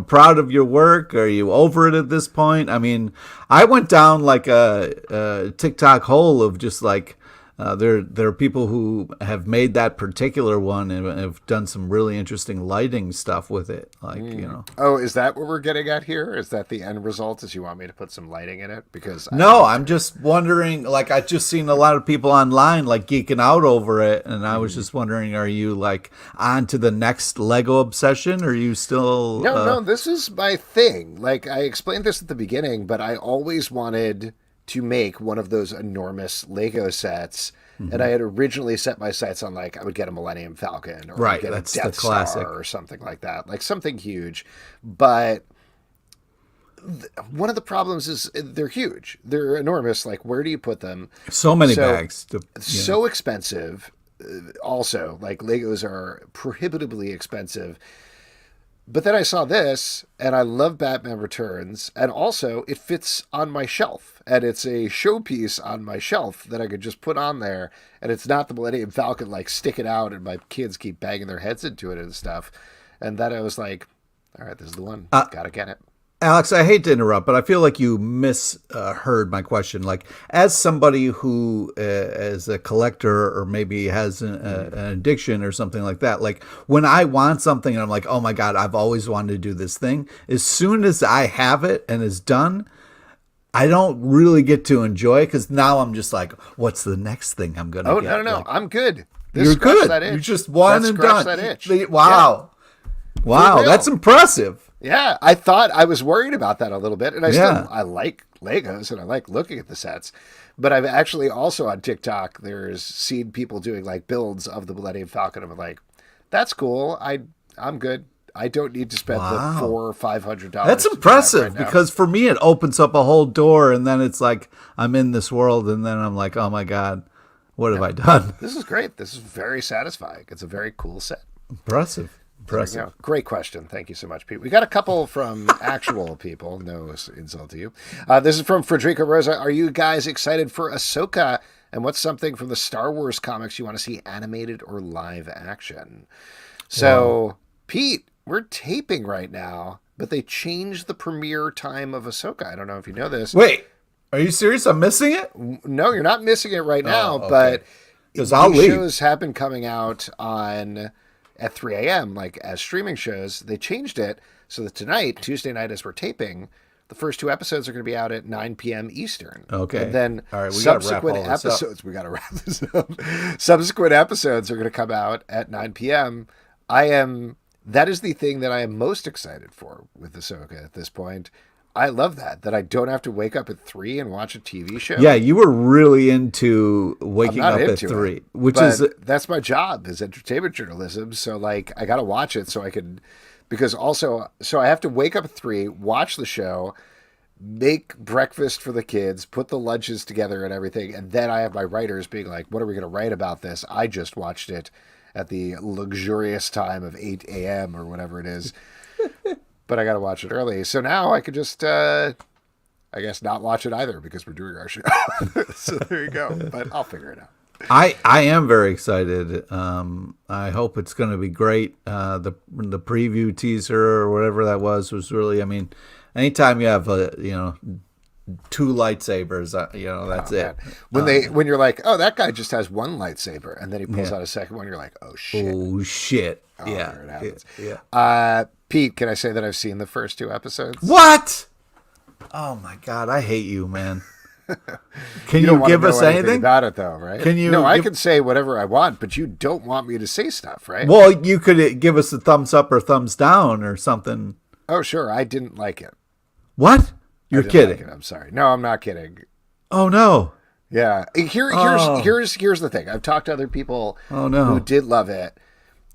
proud of your work? Are you over it at this point? I mean, I went down like a TikTok hole of just like there are people who have made that particular one and have done some really interesting lighting stuff with it. Like, Oh, is that what we're getting at here? Is that the end result? Is you want me to put some lighting in it? Because I'm just wondering, like, I've just seen a lot of people online like geeking out over it. And I was just wondering, are you like on to the next Lego obsession? Or are you still... No, this is my thing. Like, I explained this at the beginning, but I always wanted to make one of those enormous Lego sets. And I had originally set my sights on, like, I would get a Millennium Falcon or I'd get that's a Death the classic Star or something like that, like something huge. But one of the problems is they're huge. They're enormous. Like, where do you put them? So many bags. So expensive. Also, like, Legos are prohibitively expensive. But then I saw this, and I love Batman Returns, and also it fits on my shelf, and it's a showpiece on my shelf that I could just put on there, and it's not the Millennium Falcon, like, stick it out, and my kids keep banging their heads into it and stuff. And then I was like, all right, this is the one. Gotta get it. Alex, I hate to interrupt, but I feel like you misheard my question. Like, as somebody who is a collector or maybe has an addiction or something like that, like when I want something and I'm like, oh my God, I've always wanted to do this thing. As soon as I have it and it's done, I don't really get to enjoy it because now I'm just like, what's the next thing I'm going to get? No. Like, I'm good. You're good. You just one and done. That itch. Wow. Yeah. Wow. That's impressive. Yeah, I thought I was worried about that a little bit, and I like Legos and I like looking at the sets, but I've actually also on TikTok there's seen people doing like builds of the Millennium Falcon. I'm like, that's cool. I'm good. I don't need to spend the $400 or $500. That's impressive because for me it opens up a whole door, and then it's like I'm in this world, and then I'm like, oh my God, what have I done? This is great. This is very satisfying. It's a very cool set. Impressive. Great question. Thank you so much, Pete. We got a couple from actual people. No insult to you. This is from Frederica Rosa. Are you guys excited for Ahsoka? And what's something from the Star Wars comics you want to see animated or live action? So, Pete, we're taping right now, but they changed the premiere time of Ahsoka. I don't know if you know this. Wait, are you serious? I'm missing it? No, you're not missing it right now, okay. But these shows have been coming out at 3 a.m., like as streaming shows. They changed it so that tonight, Tuesday night, as we're taping, the first 2 episodes are going to be out at 9 p.m. Eastern. Okay. And then all right, subsequent episodes, we got to wrap this up. Subsequent episodes are going to come out at 9 p.m. That is the thing that I am most excited for with Ahsoka at this point. I love that I don't have to wake up at 3 and watch a TV show. Yeah, you were really into waking up at 3, that's my job is entertainment journalism. So like I got to watch it so I can, because also, so I have to wake up at 3, watch the show, make breakfast for the kids, put the lunches together and everything. And then I have my writers being like, what are we going to write about this? I just watched it at the luxurious time of 8 a.m. or whatever it is. But I got to watch it early. So now I could just, I guess, not watch it either because we're doing our show. So there you go. But I'll figure it out. I am very excited. I hope it's going to be great. The preview teaser or whatever that was really, I mean, anytime you have, 2 lightsabers, that's it. When you're like, oh, that guy just has 1 lightsaber, and then he pulls out a second one, you're like, oh, shit. Oh, shit. Oh, yeah. there it happens. Yeah. Pete, can I say that I've seen the first 2 episodes? What? Oh my God, I hate you, man. Can you give us anything about it, though, right? I can say whatever I want, but you don't want me to say stuff, right? Well, you could give us a thumbs up or thumbs down or something. Oh, sure. I didn't like it. What? You're kidding. Like it. I'm sorry. No, I'm not kidding. Oh no. Yeah. Here's the thing. I've talked to other people who did love it.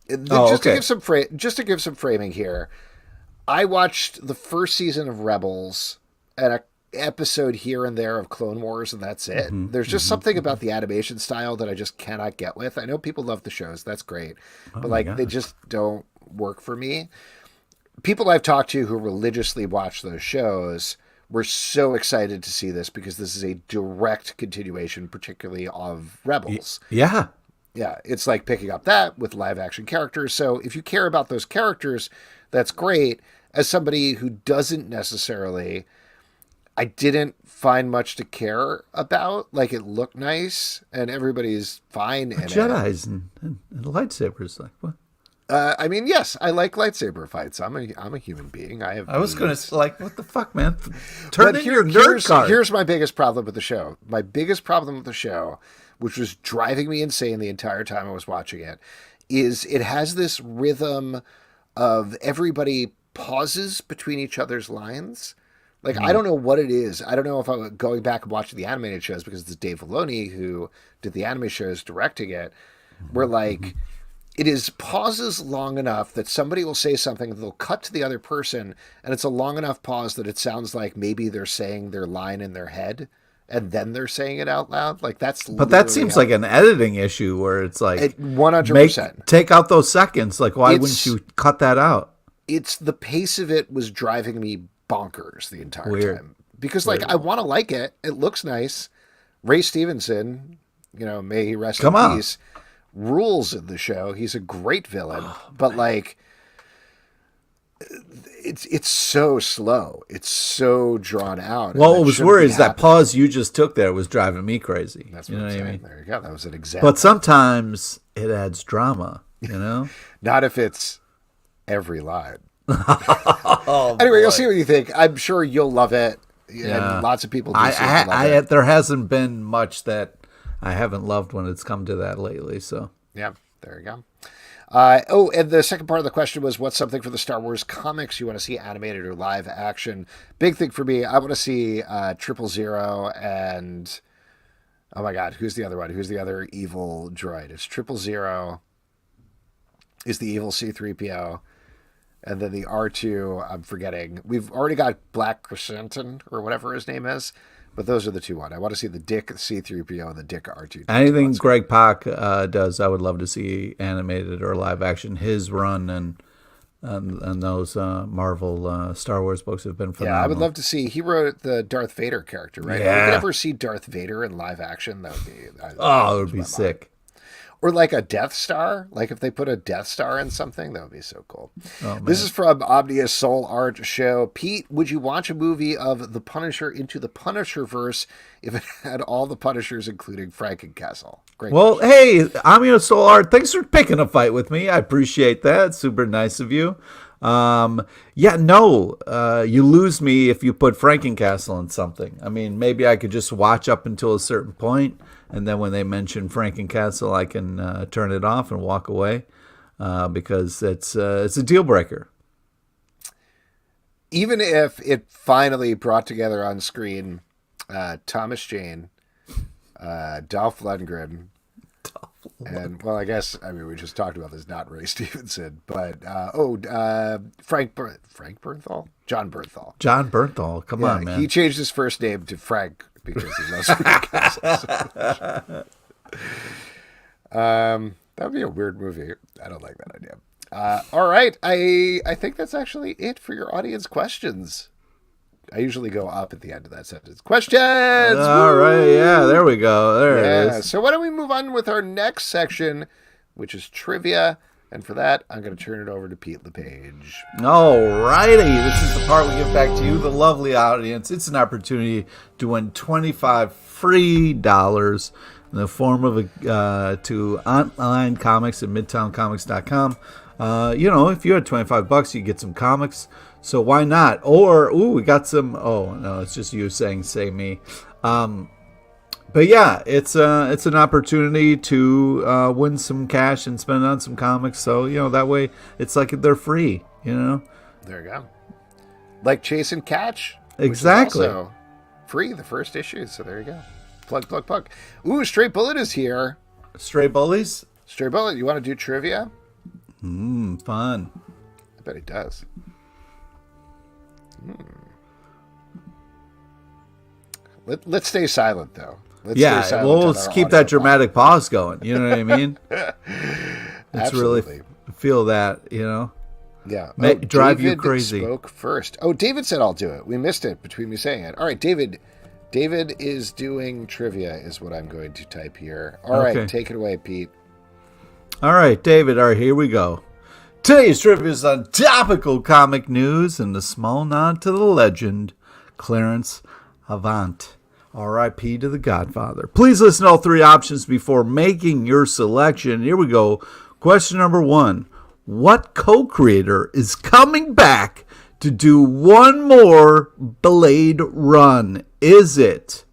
To give some framing here, I watched the first season of Rebels and an episode here and there of Clone Wars, and that's it. There's just something about the animation style that I just cannot get with. I know people love the shows. That's great. But they just don't work for me. People I've talked to who religiously watch those shows were so excited to see this because this is a direct continuation, particularly of Rebels. Yeah. Yeah, it's like picking up that with live action characters. So if you care about those characters, that's great. As somebody who doesn't necessarily, I didn't find much to care about. Like, it looked nice and everybody's fine in Jedis and lightsabers. Like, what? I mean, yes, I like lightsaber fights. I'm a human being. I was going to like, what the fuck, man? Turn in your nerd card. Here's my biggest problem with the show. My biggest problem with the show, which was driving me insane the entire time I was watching it, is it has this rhythm of everybody pauses between each other's lines. Like, I don't know what it is. I don't know if I'm going back and watching the animated shows because it's Dave Filoni who did the anime shows directing it, where like it is pauses long enough that somebody will say something and they'll cut to the other person, and it's a long enough pause that it sounds like maybe they're saying their line in their head and then they're saying it out loud. Like, that's but that seems like an editing issue where it's like 100%. Take out those seconds. Like, why wouldn't you cut that out? It's the pace of it was driving me bonkers the entire time because like I want to like it. It looks nice. Ray Stevenson, may he rest in peace, rules in the show. He's a great villain, but like it's so slow. It's so drawn out. Well, what was worried is that pause you just took there was driving me crazy. That's what I'm saying. I mean? There you go. That was an example. But sometimes it adds drama, you know? Not if it's every line. Oh, anyway, you'll see what you think. I'm sure you'll love it. Yeah. And lots of people do love it. There hasn't been much that I haven't loved when it's come to that lately. So yeah, there you go. And the second part of the question was, what's something for the Star Wars comics you want to see animated or live action? Big thing for me, I want to see 000 and, oh my God, who's the other one? Who's the other evil droid? It's 000 is the evil C-3PO. And then the R2, I'm forgetting. We've already got Black Crescenton or whatever his name is. But those are the two ones. I want to see the Dick C-3PO and the Dick R2. Anything Greg Pak does, I would love to see animated or live action. His run and those Marvel Star Wars books have been phenomenal. Yeah, I would love to see. He wrote the Darth Vader character, right? Yeah. If we could ever see Darth Vader in live action, that would be... it would be sick. Or like a Death Star. Like if they put a Death Star in something, that would be so cool. Oh, this is from Omnia's Soul Art Show. Pete, would you watch a movie of The Punisher into the Punisher-verse if it had all the Punishers, including Frankencastle? Great. Well, hey, Omnia's Soul Art, thanks for picking a fight with me. I appreciate that. Super nice of you. You lose me if you put Frankencastle in something. I mean, maybe I could just watch up until a certain point, and then when they mention Frankencastle, I can turn it off and walk away because it's a deal breaker. Even if it finally brought together on screen Thomas Jane, Dolph Lundgren, and, well, I guess, we just talked about this, not Ray Stevenson, but, Frank Bernthal? John Bernthal. John Bernthal, come on, man. He changed his first name to Frank because he loves Frankencastle. That would be a weird movie. I don't like that idea. All right. I think that's actually it for your audience questions. I usually go up at the end of that sentence. Questions! All right, yeah, there we go. There it is. So why don't we move on with our next section, which is trivia. And for that, I'm going to turn it over to Pete LePage. All righty. This is the part we give back to you, the lovely audience. It's an opportunity to win $25 free in the form of to online comics at midtowncomics.com. If you had $25, you get some comics. So why not? Or, we got some. Oh, no, it's just you saying, say me. But yeah, it's an opportunity to win some cash and spend on some comics. So, that way it's like they're free, There you go. Like Chase and Catch. Exactly. Also free, the first issue. So there you go. Plug. Ooh, Stray Bullet is here. Stray Bullies? Stray Bullet, you want to do trivia? Fun. I bet he does. Let's stay silent, though. Let's keep that dramatic pause going. You know what I mean? Let's really feel that, Yeah. Drive David you crazy. Spoke first. Oh, David said I'll do it. We missed it between me saying it. All right, David. David is doing trivia is what I'm going to type here. All right, take it away, Pete. All right, David. All right, here we go. Today's trivia is on topical comic news and a small nod to the legend, Clarence Avant. R.I.P. to the Godfather. Please listen to all three options before making your selection. Here we go. Question number 1. What co-creator is coming back to do one more Blade run? Is it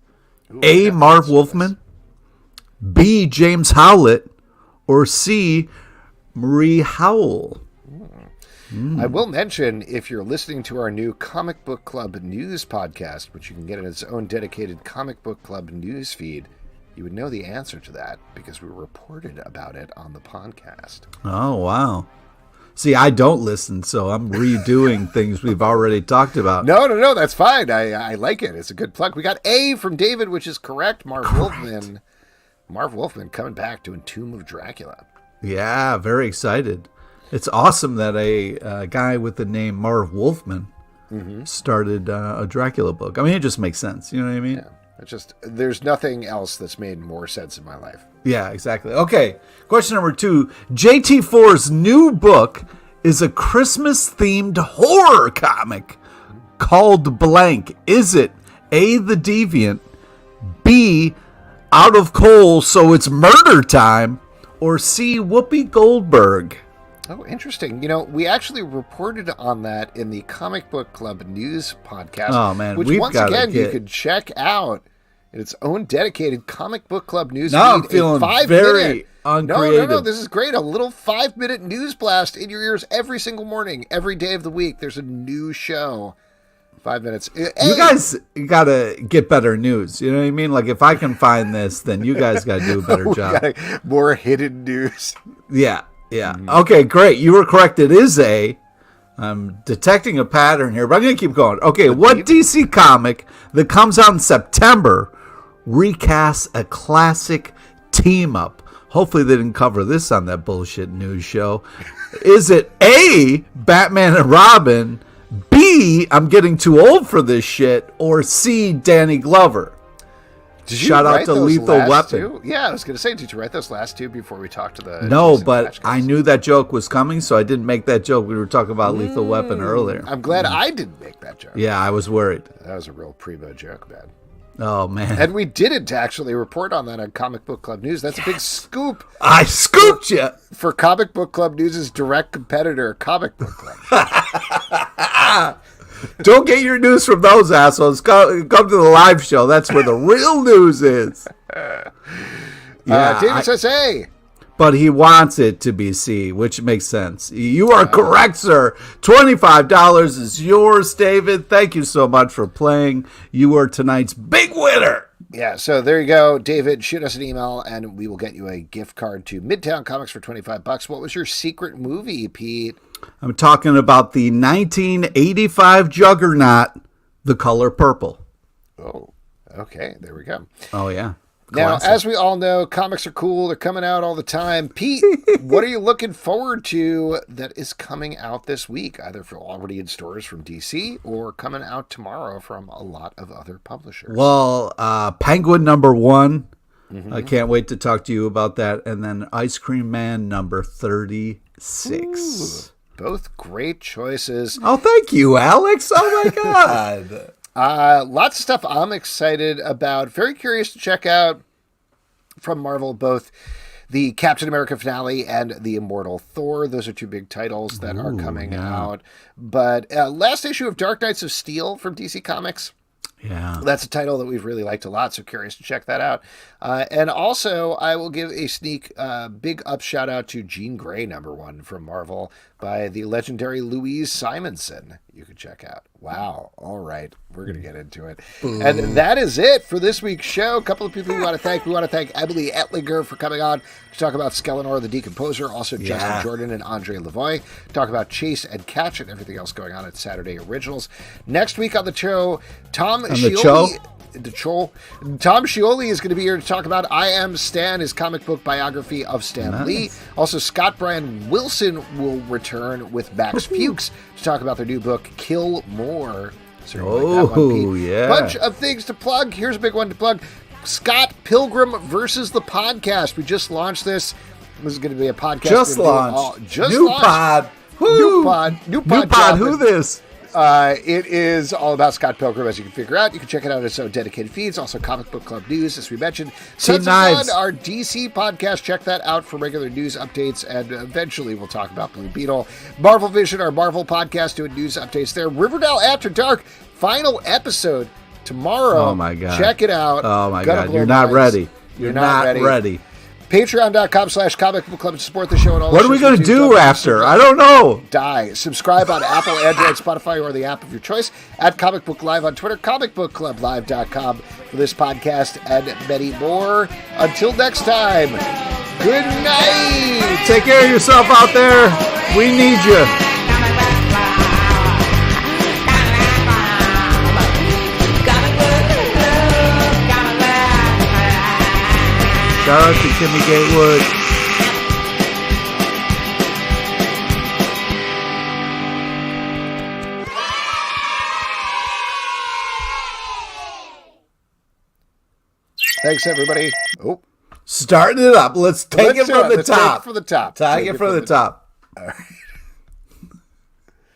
A. Marv Wolfman, B. James Howlett, or C. Marie Howell? I will mention, if you're listening to our new Comic Book Club news podcast, which you can get in its own dedicated Comic Book Club news feed, you would know the answer to that because we reported about it on the podcast. Oh, wow. See, I don't listen, so I'm redoing things we've already talked about. No, that's fine. I like it. It's a good plug. We got A from David, which is correct. Marv Wolfman coming back doing Tomb of Dracula. Yeah, very excited. It's awesome that a guy with the name Marv Wolfman started a Dracula book. I mean, it just makes sense. You know what I mean? Yeah. There's nothing else that's made more sense in my life. Yeah, exactly. Okay, question number 2. JT4's new book is a Christmas-themed horror comic called blank. Is it A, The Deviant, B, Out of Coal, So It's Murder Time, or C, Whoopi Goldberg? Oh, interesting. You know, we actually reported on that in the Comic Book Club News podcast. Oh, man. Which, once again, you could check out in its own dedicated Comic Book Club news now feed. I'm feeling very uncreative. No, this is great. A little 5-minute news blast in your ears every single morning, every day of the week. There's a new show. 5 minutes. Hey. You guys got to get better news. You know what I mean? Like, if I can find this, then you guys got to do a better job. More hidden news. Yeah. Okay, great. You were correct. It is A. I'm detecting a pattern here, but I'm going to keep going. Okay, what DC comic that comes out in September recasts a classic team-up? Hopefully they didn't cover this on that bullshit news show. Is it A, Batman and Robin, B, I'm getting too old for this shit, or C, Danny Glover? Shout out to Lethal Weapon. Two? Yeah, I was going to say, did you write those last two before we talked to the... No, but I knew that joke was coming, so I didn't make that joke. We were talking about Lethal Weapon earlier. I'm glad I didn't make that joke. Yeah, I was worried. That was a real primo joke, man. Oh, man. And we didn't actually report on that on Comic Book Club News. That's a big scoop. I scooped you! For Comic Book Club News' direct competitor, Comic Book Club. Don't get your news from those assholes. Come to the live show. That's where the real news is. David says, hey. But he wants it to be C, which makes sense. You are correct, sir. $25 is yours, David. Thank you so much for playing. You are tonight's big winner. Yeah, so there you go, David. Shoot us an email, and we will get you a gift card to Midtown Comics for $25. What was your secret movie, Pete? I'm talking about the 1985 juggernaut, The Color Purple. Oh, okay. There we go. Oh, yeah. Now, Classic. as we all know, comics are cool. They're coming out all the time. Pete, what are you looking forward to that is coming out this week, either for already in stores from DC or coming out tomorrow from a lot of other publishers? Well, Penguin #1. Mm-hmm. I can't wait to talk to you about that. And then Ice Cream Man #36. Ooh, both great choices. Oh, thank you, Alex. Oh, my God. Lots of stuff I'm excited about. Very curious to check out from Marvel, both the Captain America finale and the Immortal Thor. Those are two big titles that are coming out. But last issue of Dark Knights of Steel from DC Comics. Yeah. That's a title that we've really liked a lot, so curious to check that out. And also, I will give a sneak big up shout out to Jean Grey #1 from Marvel by the legendary Louise Simonson. You can check out. Wow. All right. We're going to get into it. And that is it for this week's show. A couple of people we want to thank. We want to thank Emily Ettlinger for coming on to talk about Skeleanor the Decomposer. Also, Justin Jordan and André Lavoie talk about Chase and Catch and everything else going on at Saturday Originals. Next week on the show, Tom Scioli is going to be here to talk about I Am Stan, his comic book biography of Stan Lee. Also, Scott Bryan Wilson will return with Max Fuchs to talk about their new book, Kill More. Yeah. Bunch of things to plug. Here's a big one to plug. Scott Pilgrim versus the podcast. We just launched this. This is going to be a podcast. Just launched. New pod. Who this? It is all about Scott Pilgrim, as you can figure out. You can check it out on its own dedicated feeds. Also, Comic Book Club News, as we mentioned. Sons of Blood, our DC podcast. Check that out for regular news updates, and eventually we'll talk about Blue Beetle. Marvel Vision, our Marvel podcast, doing news updates there. Riverdale After Dark, final episode tomorrow. Oh, my God. Check it out. Oh, my God. You're not ready. You're not ready. Patreon.com/Comic Book Club to support the show. And all what are we going to do after? I don't know. Subscribe on Apple, Android, Spotify, or the app of your choice. At Comic Book Live on Twitter, comicbookclublive.com for this podcast and many more. Until next time, good night. Take care of yourself out there. We need you. Shout out to Kimmy Gatewood. Thanks, everybody. Oh, starting it up. Let's take it from the top. Take it from the top. Take it from the top. All right.